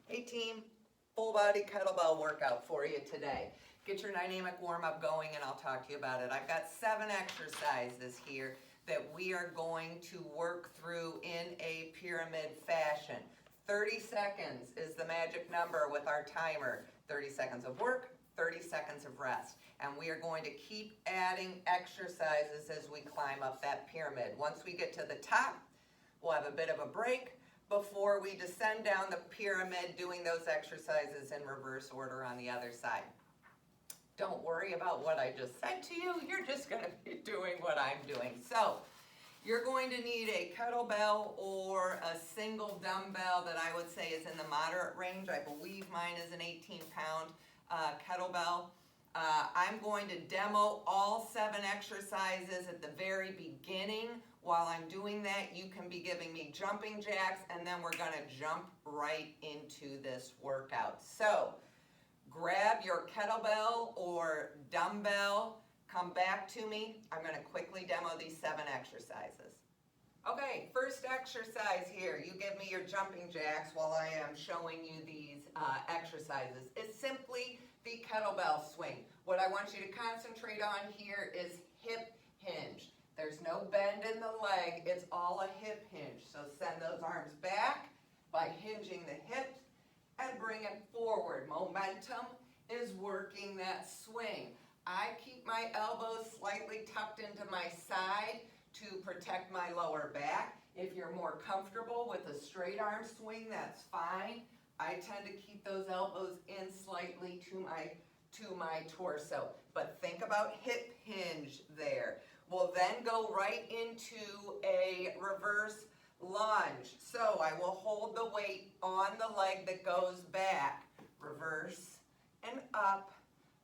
Hey team, full body kettlebell workout for you today. Get your dynamic warm up going and I'll talk to you about it. I've got 7 exercises here that we are going to work through in a pyramid fashion. 30 seconds is the magic number with our timer. 30 seconds of work, 30 seconds of rest. And we are going to keep adding exercises as we climb up that pyramid. Once we get to the top, we'll have a bit of a break before we descend down the pyramid doing those exercises in reverse order on the other side. Don't worry about what I just said to you. You're just going to be doing what I'm doing. So you're going to need a kettlebell or a single dumbbell that I would say is in the moderate range. I believe mine is an 18-pound kettlebell. I'm going to demo all 7 exercises at the very beginning. While I'm doing that, you can be giving me jumping jacks, and then we're going to jump right into this workout. So grab your kettlebell or dumbbell, come back to me. I'm going to quickly demo these 7 exercises. Okay, first exercise here. You give me your jumping jacks while I am showing you these exercises. It's simply the kettlebell swing. What I want you to concentrate on here is hip hinge. There's no bend in the leg, it's all a hip hinge. So send those arms back by hinging the hips and bring it forward. Momentum is working that swing. I keep my elbows slightly tucked into my side to protect my lower back. If you're more comfortable with a straight arm swing, that's fine. I tend to keep those elbows in slightly to my torso. But think about hip hinge there. We'll then go right into a reverse lunge. So I will hold the weight on the leg that goes back. Reverse and up,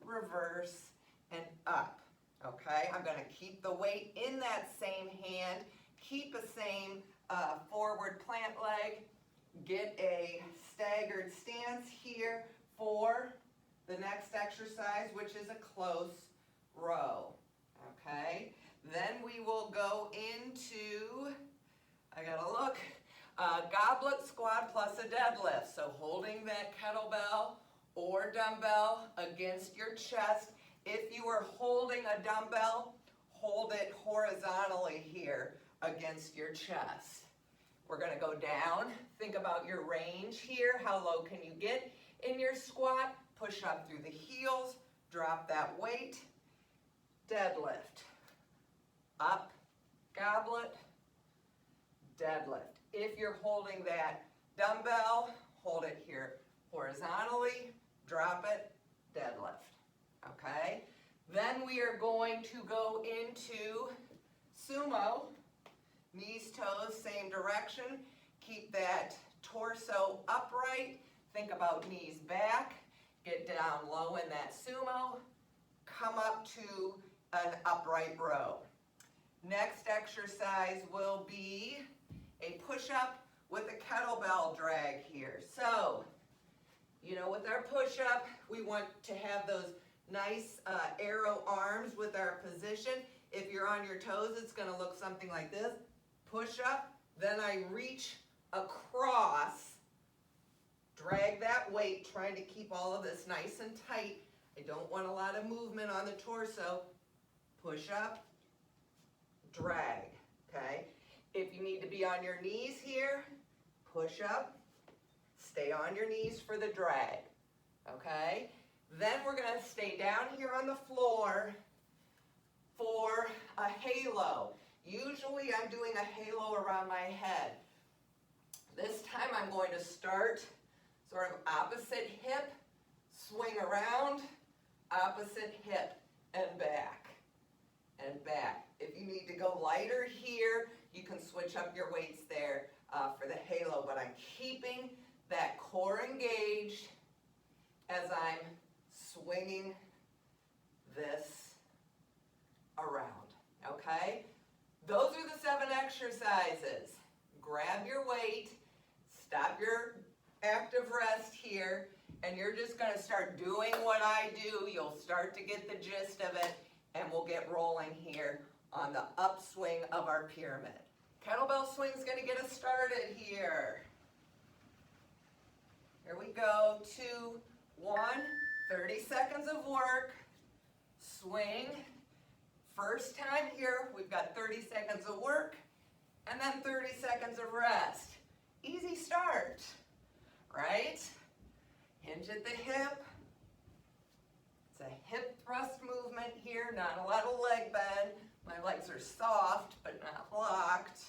reverse and up. Okay, I'm going to keep the weight in that same hand. Keep a same forward plant leg. Get a staggered stance here for the next exercise, which is a close row. Okay. Then we will go into, I gotta look, Goblet Squat plus a deadlift. So holding that kettlebell or dumbbell against your chest. If you are holding a dumbbell, hold it horizontally here against your chest. We're gonna go down. Think about your range here. How low can you get in your squat? Push up through the heels, drop that weight, deadlift. Up, goblet, deadlift. If you're holding that dumbbell, hold it here horizontally, drop it, deadlift. Okay? Then we are going to go into sumo. Knees, toes, same direction. Keep that torso upright. Think about knees back. Get down low in that sumo. Come up to an upright row. Next exercise will be a push-up with a kettlebell drag here. So, with our push-up, we want to have those nice arrow arms with our position. If you're on your toes, it's going to look something like this. Push up, then I reach across, drag that weight, trying to keep all of this nice and tight. I don't want a lot of movement on the torso. Push up, drag, okay? If you need to be on your knees here, push up, stay on your knees for the drag, okay? Then we're gonna stay down here on the floor for a halo. Usually I'm doing a halo around my head. This time I'm going to start sort of opposite hip, swing around, opposite hip, and back. And back. If you need to go lighter here, you can switch up your weights there for the halo, but I'm keeping that core engaged as I'm swinging this around, okay? Those are the 7 exercises. Grab your weight, stop your active rest here, and you're just gonna start doing what I do. You'll start to get the gist of it, and we'll get rolling here on the upswing of our pyramid. Kettlebell swing's gonna get us started here. Here we go, 2, 1, 30 seconds of work, swing. First time here, we've got 30 seconds of work, and then 30 seconds of rest. Easy start, right? Hinge at the hip. It's a hip thrust movement here, not a lot of leg bend. My legs are soft, but not locked.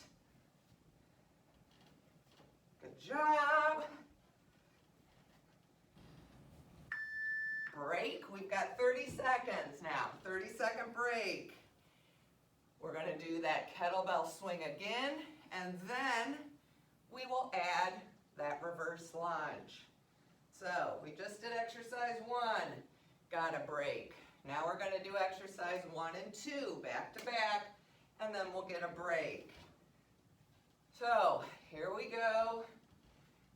Good job. Break. We've got 30 seconds now. 30-second break. We're going to do that kettlebell swing again, and then we will add that reverse lunge. So we just did exercise 1. Got a break. Now we're going to do exercise 1 and 2 back to back, and then we'll get a break. So here we go.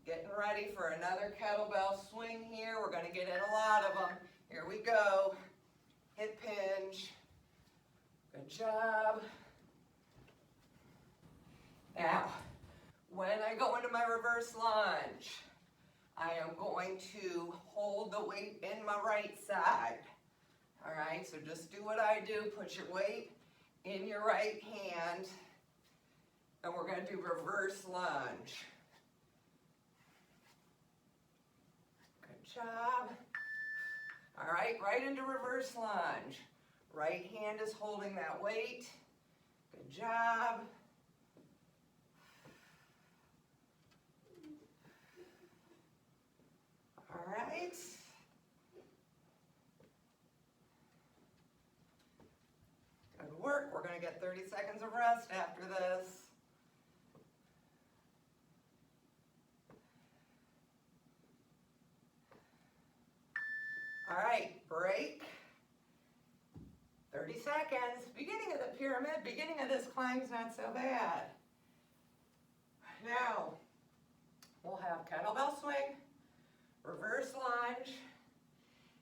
Getting ready for another kettlebell swing here. We're going to get in a lot of them. Here we go. Hip hinge. Good job. Now, when I go into my reverse lunge, I am going to hold the weight in my right side. All right, so just do what I do. Put your weight in your right hand, and we're going to do reverse lunge. Job. All right, right into reverse lunge. Right hand is holding that weight. Good job. All right. Good work. We're going to get 30 seconds of rest after this. All right, break. 30 seconds. Beginning of the pyramid, beginning of this climb's not so bad. Now, we'll have kettlebell swing, reverse lunge,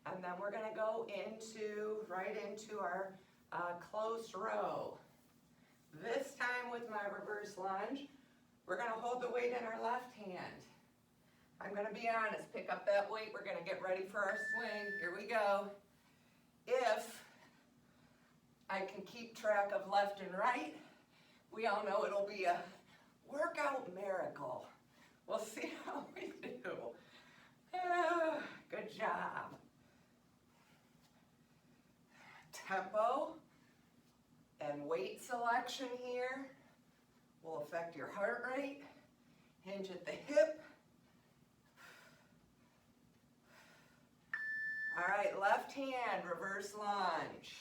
and then we're going to go right into our close row. This time with my reverse lunge, we're going to hold the weight in our left hand. I'm going to be honest, pick up that weight, we're going to get ready for our swing. Here we go. If I can keep track of left and right, we all know it'll be a workout miracle. We'll see how we do. Good job. Tempo and weight selection here will affect your heart rate. Hinge at the hip. All right, left hand, reverse lunge.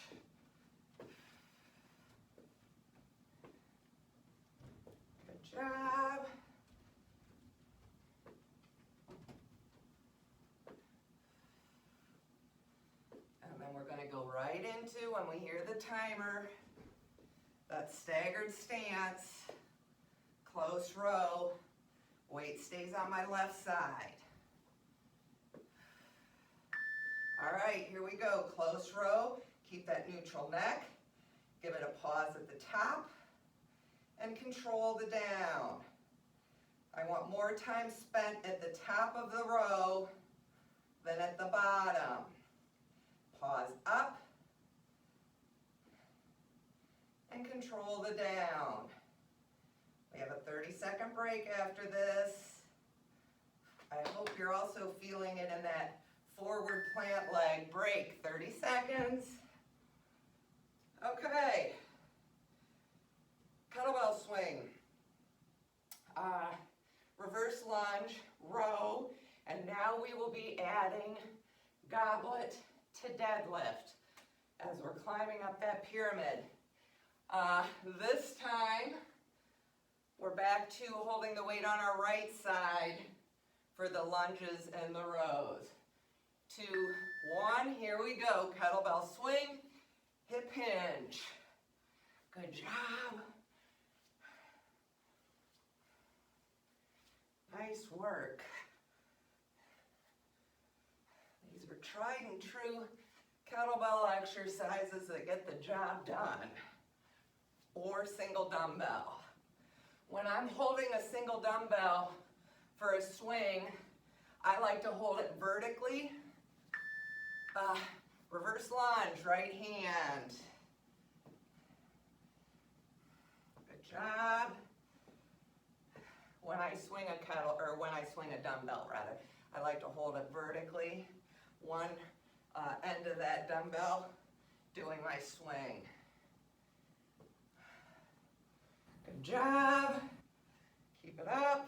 Good job. And then we're going to go right into, when we hear the timer, that staggered stance, close row, weight stays on my left side. All right, here we go, close row, keep that neutral neck, give it a pause at the top, and control the down. I want more time spent at the top of the row than at the bottom. Pause up, and control the down. We have a 30-second break after this. I hope you're also feeling it in that forward plant leg break. 30 seconds. Okay. Kettlebell swing. Reverse lunge, row, and now we will be adding goblet to deadlift as we're climbing up that pyramid. This time, we're back to holding the weight on our right side for the lunges and the rows. 2, 1, here we go. Kettlebell swing, hip hinge. Good job. Nice work. These are tried and true kettlebell exercises that get the job done. Or single dumbbell. When I'm holding a single dumbbell for a swing, I like to hold it vertically. Reverse lunge, right hand. Good job. When I swing a kettle, or when I swing a dumbbell rather, I like to hold it vertically. One end of that dumbbell doing my swing. Good job. Keep it up.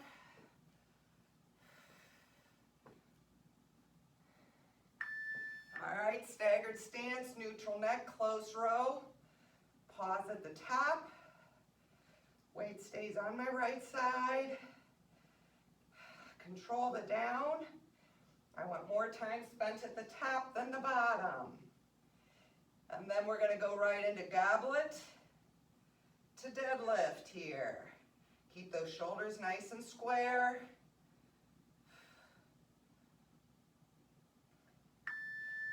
All right, staggered stance, neutral neck, close row. Pause at the top. Weight stays on my right side. Control the down. I want more time spent at the top than the bottom. And then we're going to go right into goblet to deadlift here. Keep those shoulders nice and square.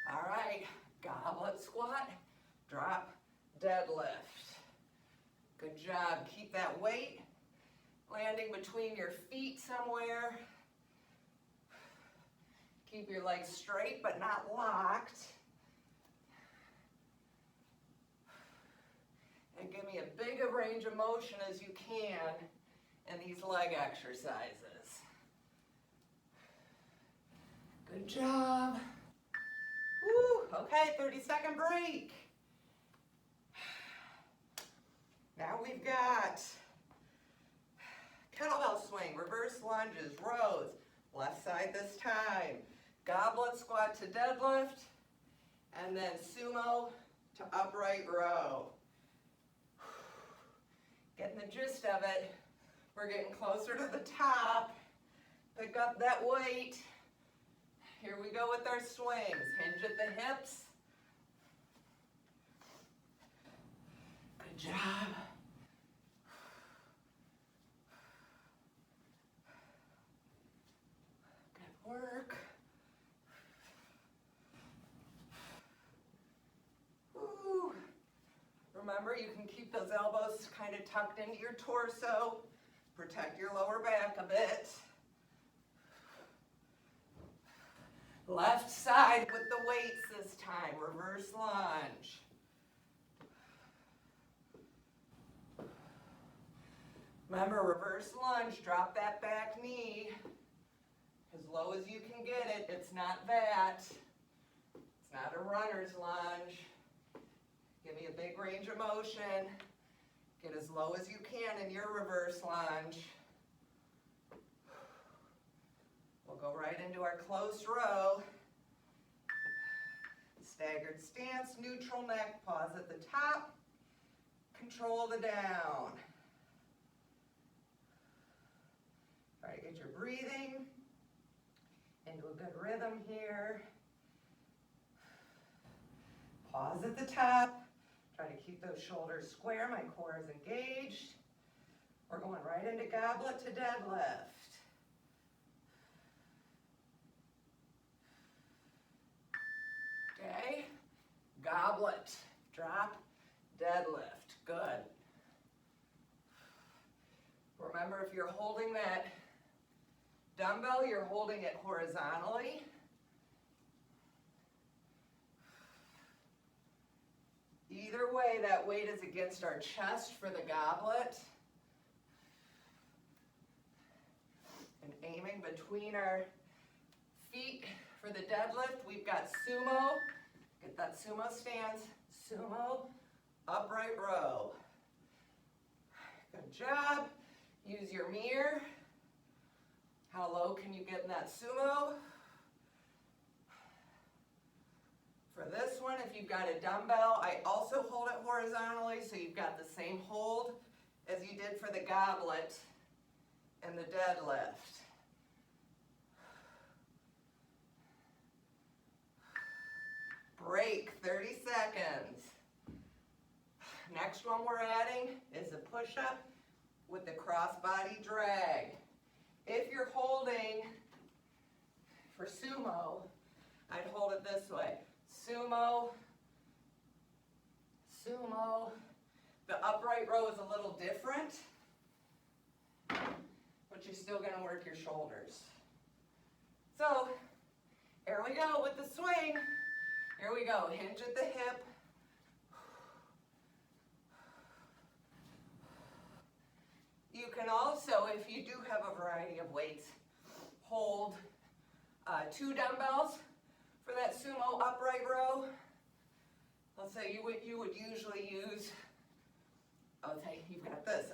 All right, goblet squat, drop, deadlift. Good job. Keep that weight landing between your feet somewhere. Keep your legs straight but not locked. And give me a big range of motion as you can in these leg exercises. Good job. Woo, okay, 30-second break. Now we've got kettlebell swing, reverse lunges, rows, left side this time. Goblet squat to deadlift, and then sumo to upright row. Getting the gist of it. We're getting closer to the top. Pick up that weight. Here we go with our swings. Hinge at the hips. Good job. Good work. Woo. Remember, you can keep those elbows kind of tucked into your torso. Protect your lower back a bit. Left side with the weights this time. Reverse lunge. Remember, reverse lunge. Drop that back knee as low as you can get it. It's not that. It's not a runner's lunge. Give me a big range of motion. Get as low as you can in your reverse lunge. We'll go right into our close row. Staggered stance, neutral neck, pause at the top. Control the down. Try to get your breathing into a good rhythm here. Pause at the top. Try to keep those shoulders square. My core is engaged. We're going right into goblet to deadlift. Okay, goblet, drop, deadlift, good. Remember, if you're holding that dumbbell, you're holding it horizontally. Either way, that weight is against our chest for the goblet. And aiming between our feet for the deadlift, we've got sumo. Get that sumo stance. Sumo, upright row. Good job. Use your mirror. How low can you get in that sumo? For this one, if you've got a dumbbell, I also hold it horizontally, so you've got the same hold as you did for the goblet and the deadlift. Break, 30 seconds. Next one we're adding is a push-up with the crossbody drag. If you're holding for sumo, I'd hold it this way. Sumo, sumo. The upright row is a little different, but you're still going to work your shoulders. So here we go with the swing. Here we go, hinge at the hip. You can also, if you do have a variety of weights, hold 2 dumbbells for that Sumo Upright Row. Let's say you would usually use, let's say you've got this,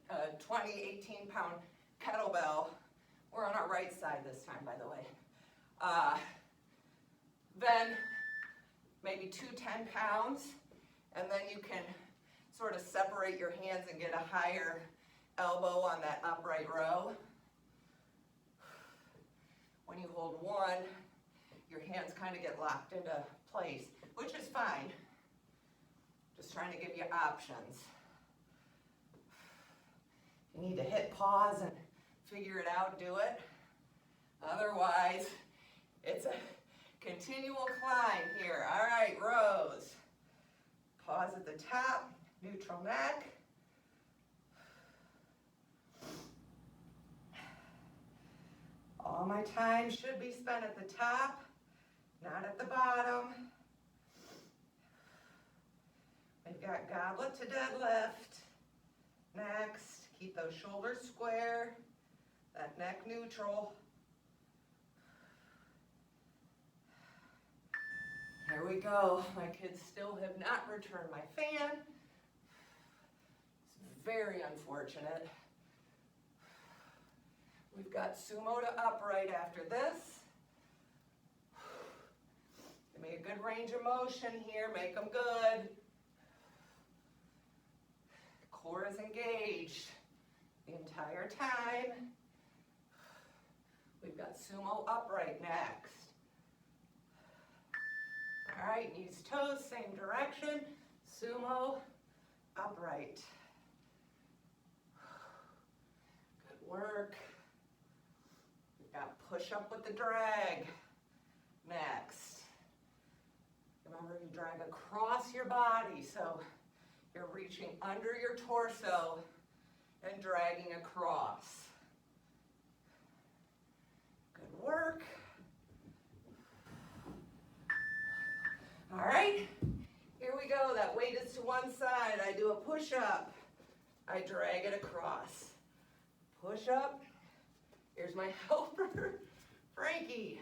a 20, 18-pound kettlebell. We're on our right side this time, by the way. Then maybe 2 10-pounds, and then you can sort of separate your hands and get a higher elbow on that upright row. When you hold one, your hands kind of get locked into place, which is fine. Just trying to give you options. You need to hit pause and figure it out, do it. Otherwise, it's a continual climb here. All right, rows. Pause at the top, neutral neck. All my time should be spent at the top, not at the bottom. We've got goblet to deadlift. Next, keep those shoulders square, that neck neutral. Here we go. My kids still have not returned my fan. It's very unfortunate. We've got sumo to upright after this. Give me a good range of motion here, make them good. Core is engaged the entire time. We've got sumo upright next. All right, knees, toes, same direction. Sumo upright. Good work. Got push up with the drag. Next. Remember, you drag across your body, so you're reaching under your torso and dragging across. Good work. All right, here we go. That weight is to one side. I do a push up. I drag it across. Push up. Here's my helper, Frankie.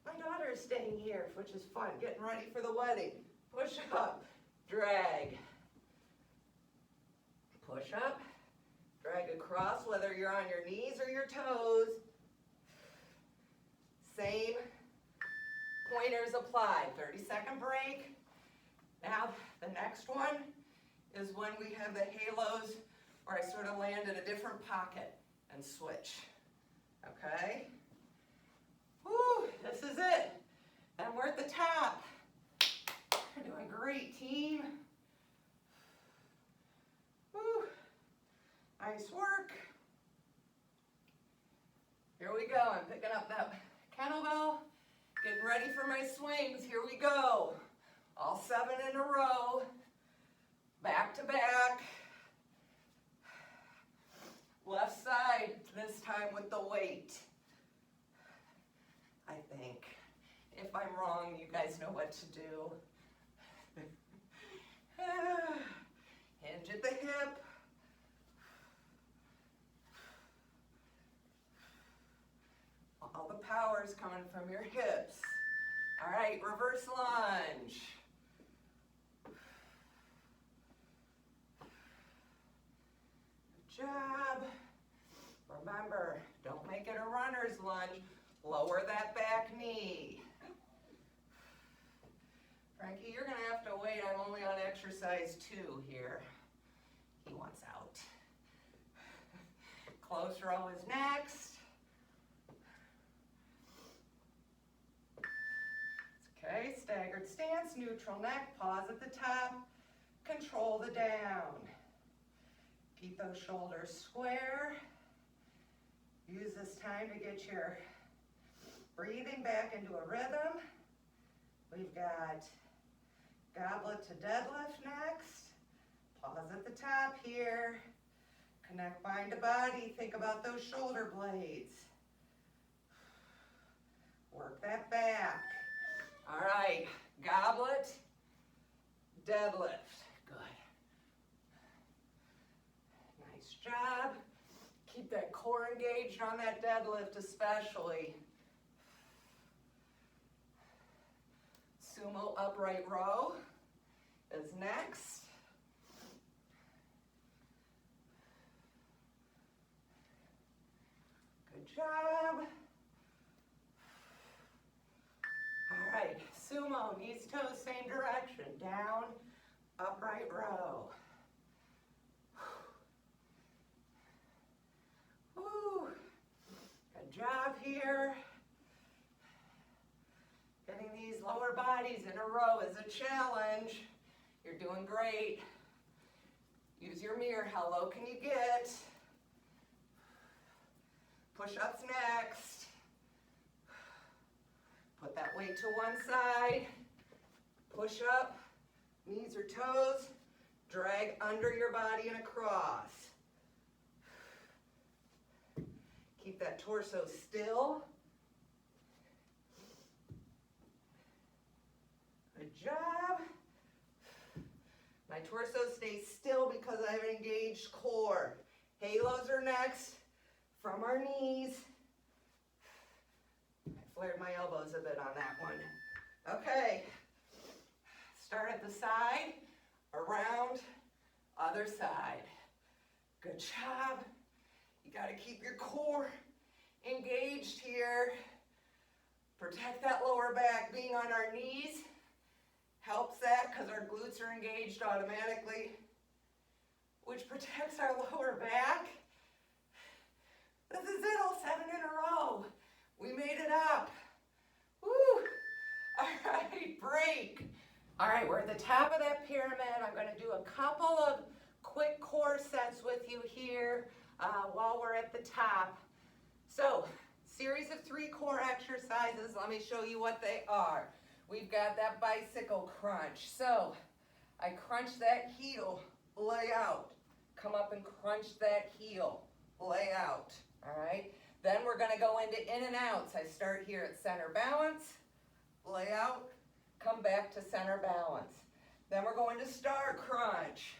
My daughter is staying here, which is fun, getting ready for the wedding. Push up, drag. Push up, drag across, whether you're on your knees or your toes. Same pointers apply. 30-second break. Now, the next one is when we have the halos, where I sort of land in a different pocket and switch. Okay? Woo, this is it. And we're at the top. You're doing great, team. Woo, nice work. Here we go. I'm picking up that kettlebell, getting ready for my swings. Here we go. All 7 in a row, back to back. Left side, this time with the weight. I think. If I'm wrong, you guys know what to do. Hinge at the hip. All the power is coming from your hips. All right, reverse lunge. Good job. Remember, don't make it a runner's lunge. Lower that back knee. Frankie, you're gonna have to wait. I'm only on exercise 2 here. He wants out. Close row is next. Okay, staggered stance, neutral neck, pause at the top, control the down. Keep those shoulders square. Use this time to get your breathing back into a rhythm. We've got goblet to deadlift next. Pause at the top here. Connect mind to body. Think about those shoulder blades. Work that back. All right, goblet, deadlift. Good. Nice job. Keep that core engaged on that deadlift especially. Sumo Upright Row is next. Good job. All right, sumo, knees, toes, same direction. Down, upright row. Woo. Good job here. Getting these lower bodies in a row is a challenge. You're doing great. Use your mirror. How low can you get? Push-ups next. Put that weight to one side. Push up, knees or toes. Drag under your body and across. Keep that torso still. Good job. My torso stays still because I have an engaged core. Halos are next from our knees. I flared my elbows a bit on that one. Okay. Start at the side, around, other side. Good job. You got to keep your core engaged here. Protect that lower back. Being on our knees helps that because our glutes are engaged automatically, which protects our lower back. This is it, all 7 in a row. We made it up. Woo! All right, break. All right, we're at the top of that pyramid. I'm going to do a couple of quick core sets with you here while we're at the top. So, series of 3 core exercises. Let me show you what they are. We've got that bicycle crunch. So, I crunch that heel, lay out. Come up and crunch that heel, lay out. All right? Then we're going to go into in and outs. I start here at center balance, lay out, come back to center balance. Then we're going to star crunch.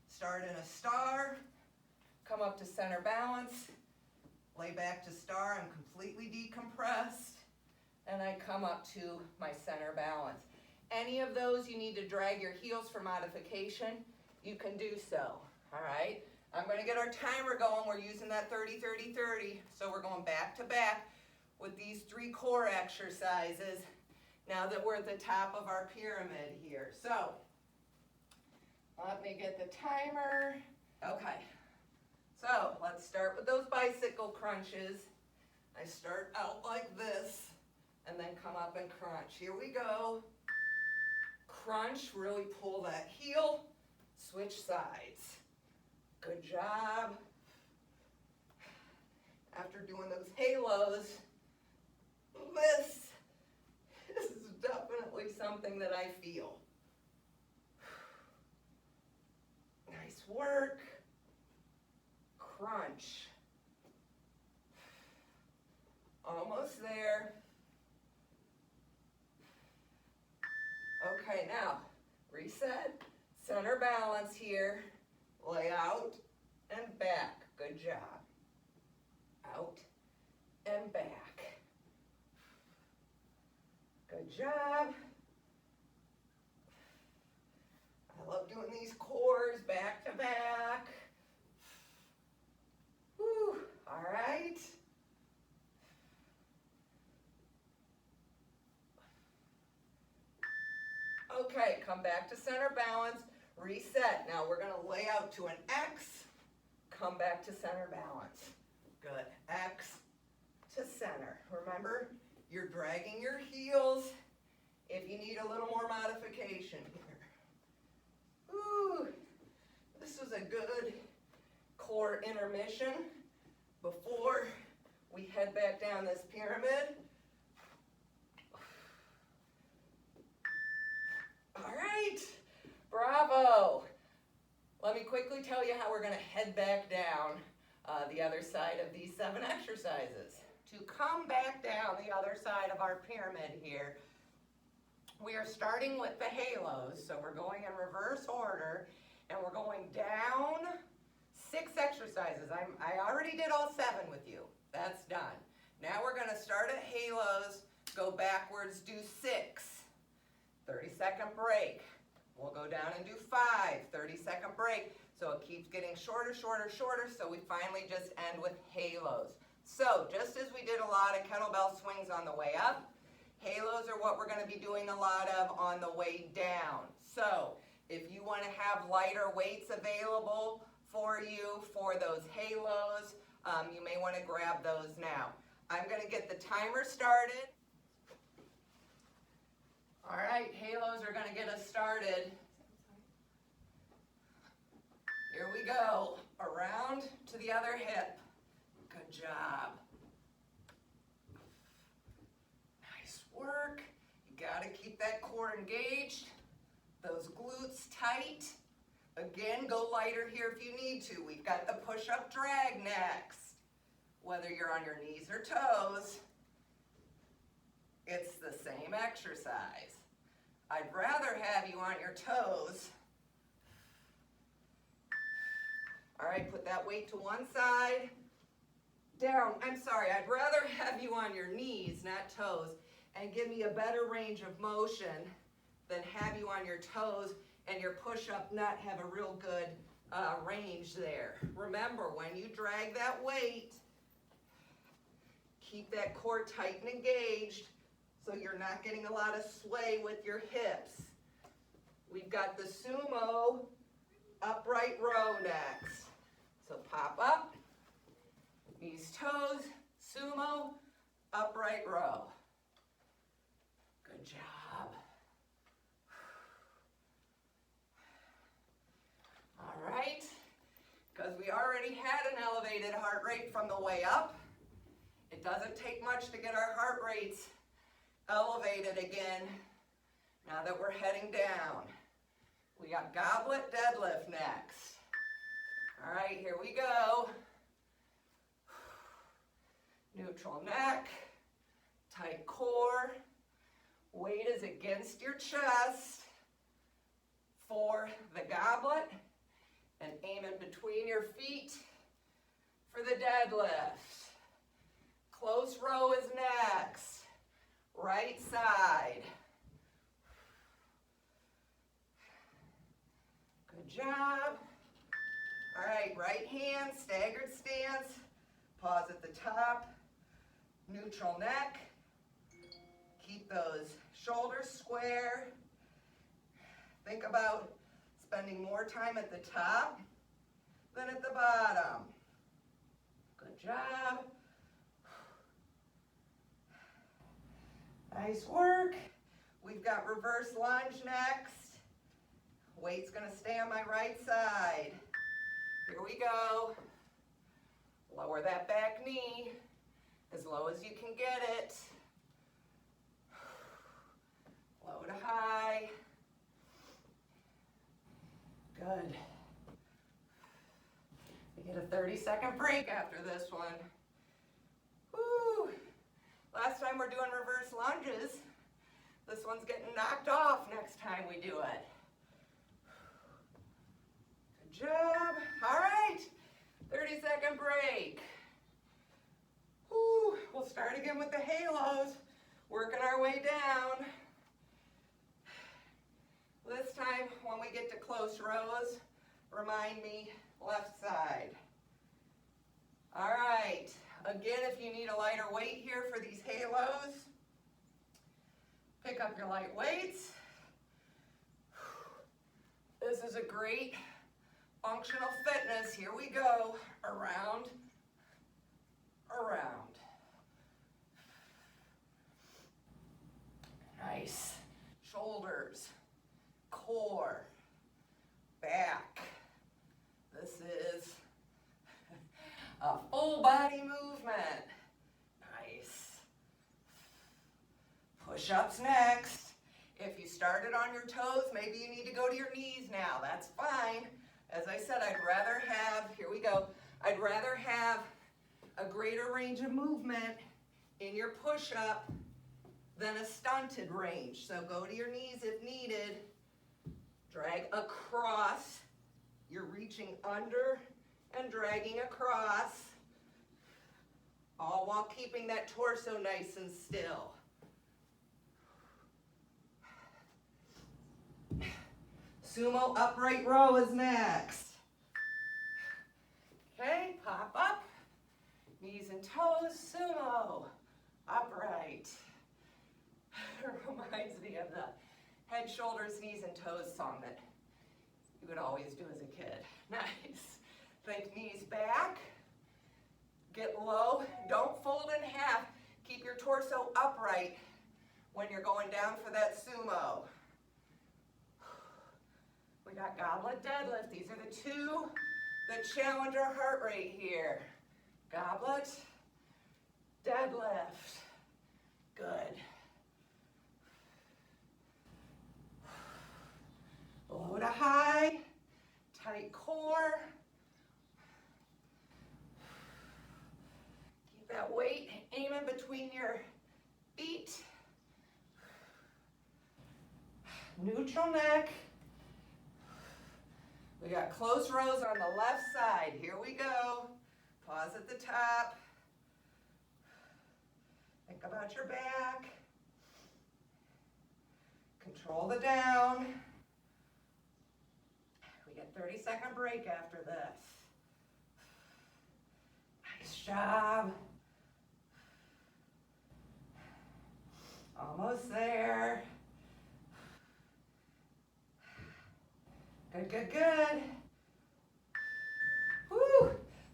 Start in a star, come up to center balance, lay back to star. I'm completely decompressed. And I come up to my center balance. Any of those you need to drag your heels for modification, you can do so. All right? I'm going to get our timer going. We're using that 30-30-30. So we're going back to back with these 3 core exercises now that we're at the top of our pyramid here. So let me get the timer. Okay. So let's start with those bicycle crunches. I start out like this and then come up and crunch. Here we go. Crunch, really pull that heel, switch sides. Good job. After doing those halos, this is definitely something that I feel. Nice work. Crunch. Almost there. Okay, now reset, center balance here, lay out and back. Good job. Out and back. Good job. I love doing these cores back to back. Whew, all right. Okay, come back to center balance, reset. Now we're going to lay out to an X, come back to center balance. Good, X to center. Remember, you're dragging your heels if you need a little more modification here. Ooh, this was a good core intermission before we head back down this pyramid. All right, bravo. Let me quickly tell you how we're going to head back down the other side of these 7 exercises. to come back down the other side of our pyramid here. We are starting with the halos, so we're going in reverse order, and we're going down 6 exercises. I already did all 7 with you. That's done. Now we're going to start at halos, go backwards, do 6. 30-second break. We'll go down and do 5. 30-second break. So it keeps getting shorter, shorter, shorter, so we finally just end with halos. So just as we did a lot of kettlebell swings on the way up, halos are what we're going to be doing a lot of on the way down. So if you want to have lighter weights available for you for those halos, you may want to grab those now. I'm going to get the timer started. All right, halos are going to get us started. Here we go, around to the other hip. Good job. Nice work. You got to keep that core engaged, those glutes tight. Again, go lighter here if you need to. We've got the push-up drag next. Whether you're on your knees or toes, it's the same exercise. I'd rather have you on your toes. All right, put that weight to one side. Down, I'm sorry, I'd rather have you on your knees, not toes, and give me a better range of motion than have you on your toes and your push-up not have a real good range there. Remember, when you drag that weight, keep that core tight and engaged so you're not getting a lot of sway with your hips. We've got the Sumo Upright Row next. So pop up, knees, toes, Sumo Upright Row. Good job. All right, because we already had an elevated heart rate from the way up, it doesn't take much to get our heart rates elevated again now that we're heading down. We got Goblet Deadlift next. All right, here we go. Neutral neck, tight core. Weight is against your chest for the goblet and aim in between your feet for the deadlift. Close row is next. Right side. Good job. All right, right hand, staggered stance. Pause at the top. Neutral neck. Keep those shoulders square. Think about spending more time at the top than at the bottom. Good job. Nice work. We've got reverse lunge next. Weight's gonna stay on my right side. Here we go. Lower that back knee as low as you can get it. Low to high. Good. We get a 30-second break after this one. Woo! Last time we're doing reverse lunges. This one's getting knocked off next time we do it. Good job. All right, 30-second break. Woo. We'll start again with the halos, working our way down. This time, when we get to close rows, remind me left side. All right, again, if you need a lighter weight here for these halos, pick up your light weights. This is a great functional fitness. Here we go, around, around. Nice. Shoulders, core, back. This is a full body movement. Nice. Push-ups next. If you started on your toes, maybe you need to go to your knees now. That's fine. As I said, I'd rather have, here we go, I'd rather have a greater range of movement in your push-up than a stunted range. So go to your knees if needed. Drag across. You're reaching under and dragging across, all while keeping that torso nice and still. Sumo Upright Row is next. Okay, pop up, knees and toes, sumo, upright. Reminds me of the head, shoulders, knees, and toes song that you would always do as a kid. Nice. Think knees back, get low, don't fold in half. Keep your torso upright when you're going down for that sumo. We got Goblet Deadlift. These are the two that challenge our heart rate here. Goblet, deadlift. Good. Low to high, tight core. Keep that weight aiming between your feet. Neutral neck. We got close rows on the left side. Here we go. Pause at the top. Think about your back. Control the down. We get 30-second break after this. Nice job. Almost there. Good, good, good. Woo,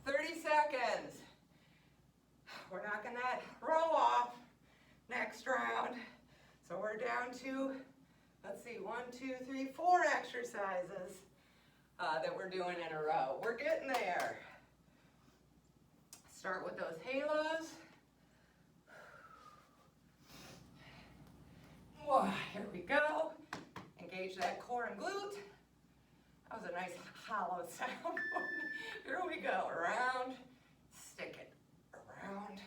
30 seconds. We're knocking that row off next round. So we're down to, let's see, 1, 2, 3, 4 exercises that we're doing in a row. We're getting there. Start with those halos. Whoa, here we go. Engage that core and glute. That was a nice hollow sound. Here we go. Around, stick it. Around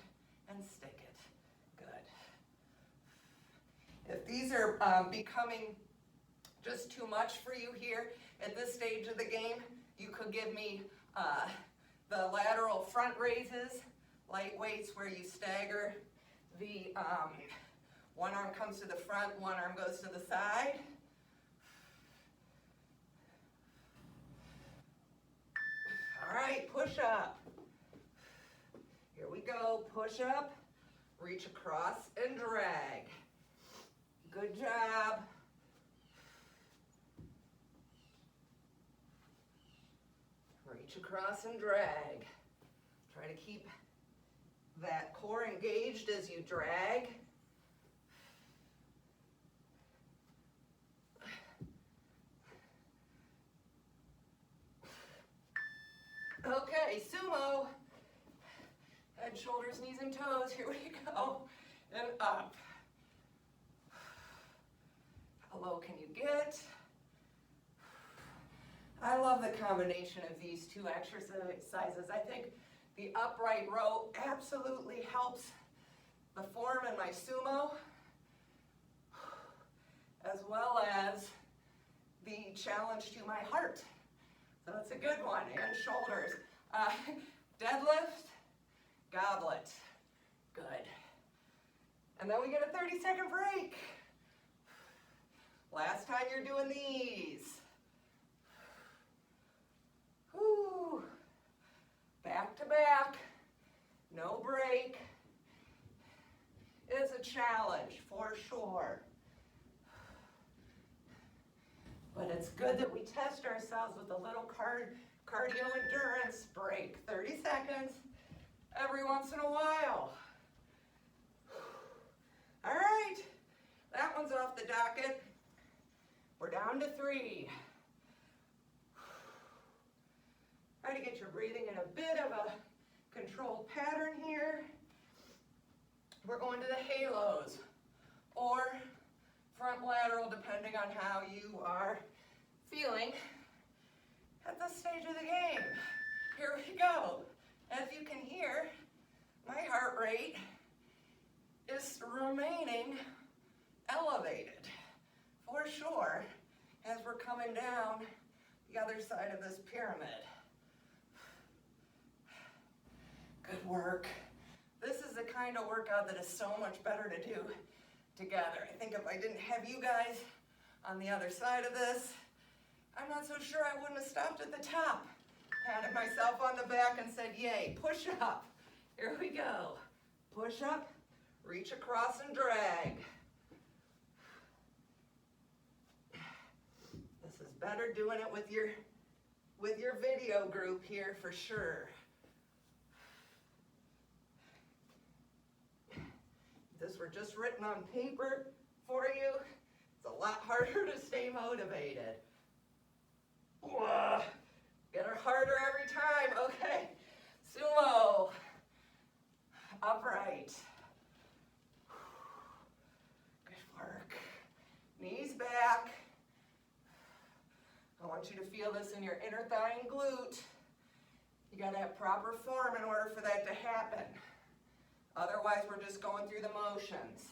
and stick it. Good. If these are becoming just too much for you here at this stage of the game, you could give me the lateral front raises, light weights where you stagger. The one arm comes to the front, one arm goes to the side. All right, push up. Here we go, push up, reach across and drag. Good job. Reach across and drag. Try to keep that core engaged as you drag. Okay, sumo. Head, shoulders, knees, and toes. Here we go. And up. How low can you get? I love the combination of these two exercises. I think the upright row absolutely helps the form in my sumo, as well as the challenge to my heart. So it's a good one, and shoulders. Deadlift, goblet, good. And then we get a 30-second break. Last time you're doing these. Whew. Back to back, no break. It's a challenge for sure. But it's good that we test ourselves with a little cardio endurance break. 30 seconds every once in a while. All right, that one's off the docket. We're down to 3. Try to get your breathing in a bit of a controlled pattern here. We're going to the halos or front lateral, depending on how you are feeling at this stage of the game. Here we go. As you can hear, my heart rate it's remaining elevated for sure as we're coming down the other side of this pyramid. Good work. This is the kind of workout that is so much better to do together. I think if I didn't have you guys on the other side of this, I'm not so sure I wouldn't have stopped at the top. Patted myself on the back and said, yay, push up. Here we go. Push up, reach across and drag. This is better doing it with your video group here for sure. If this were just written on paper for you, it's a lot harder to stay motivated. Get her harder every time. Okay, sumo, upright. Good work. Knees back. I want you to feel this in your inner thigh and glute. You gotta have proper form in order for that to happen. Otherwise, we're just going through the motions.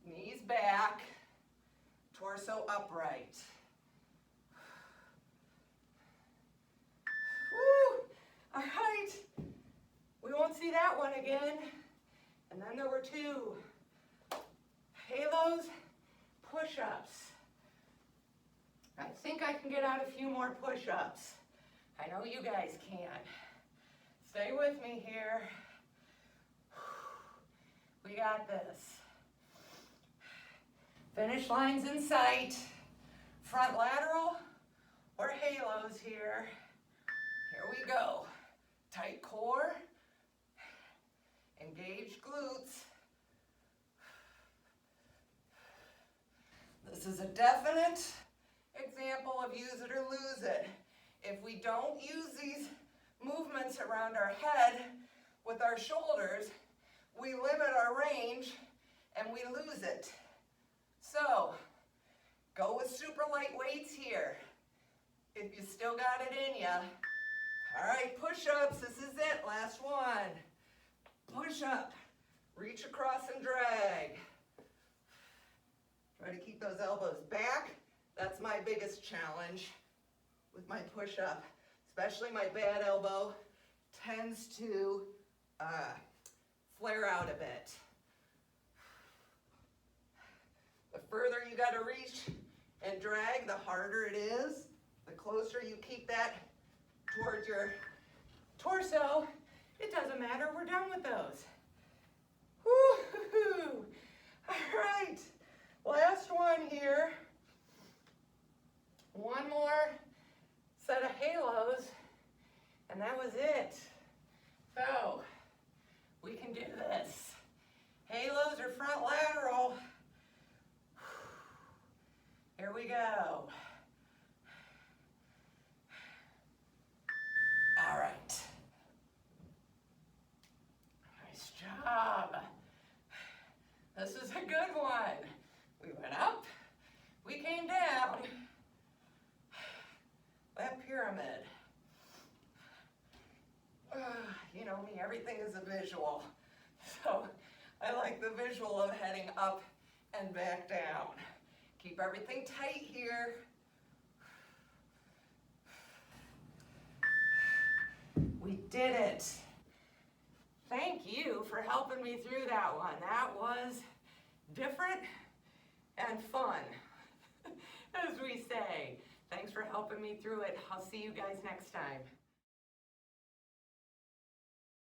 Knees back, torso upright. Woo! All right, we won't see that one again. And then there were two. Halos, push-ups. I think I can get out a few more push-ups. I know you guys can. Stay with me here. We got this. Finish lines in sight. Front lateral or halos here. Here we go. Tight core. Engage glutes. This is a definite example of use it or lose it. If we don't use these movements around our head with our shoulders, we limit our range and we lose it. So, go with super light weights here. If you still got it in ya. All right, push-ups, this is it, last one. Push up, reach across and drag. Try to keep those elbows back. That's my biggest challenge with my push-up, especially my bad elbow tends to flare out a bit. The further you got to reach and drag, the harder it is. The closer you keep that towards your torso, it doesn't matter, we're done with those. Woo-hoo-hoo. All right, last one here. One more set of halos, and that was it. So, we can do this. Halos or front lateral. Here we go. All right. Nice job. This is a good one. We went up, we came down. That pyramid. You know me, everything is a visual. So I like the visual of heading up and back down. Keep everything tight here. We did it. Thank you for helping me through that one. That was different and fun, as we say. Thanks for helping me through it. I'll see you guys next time.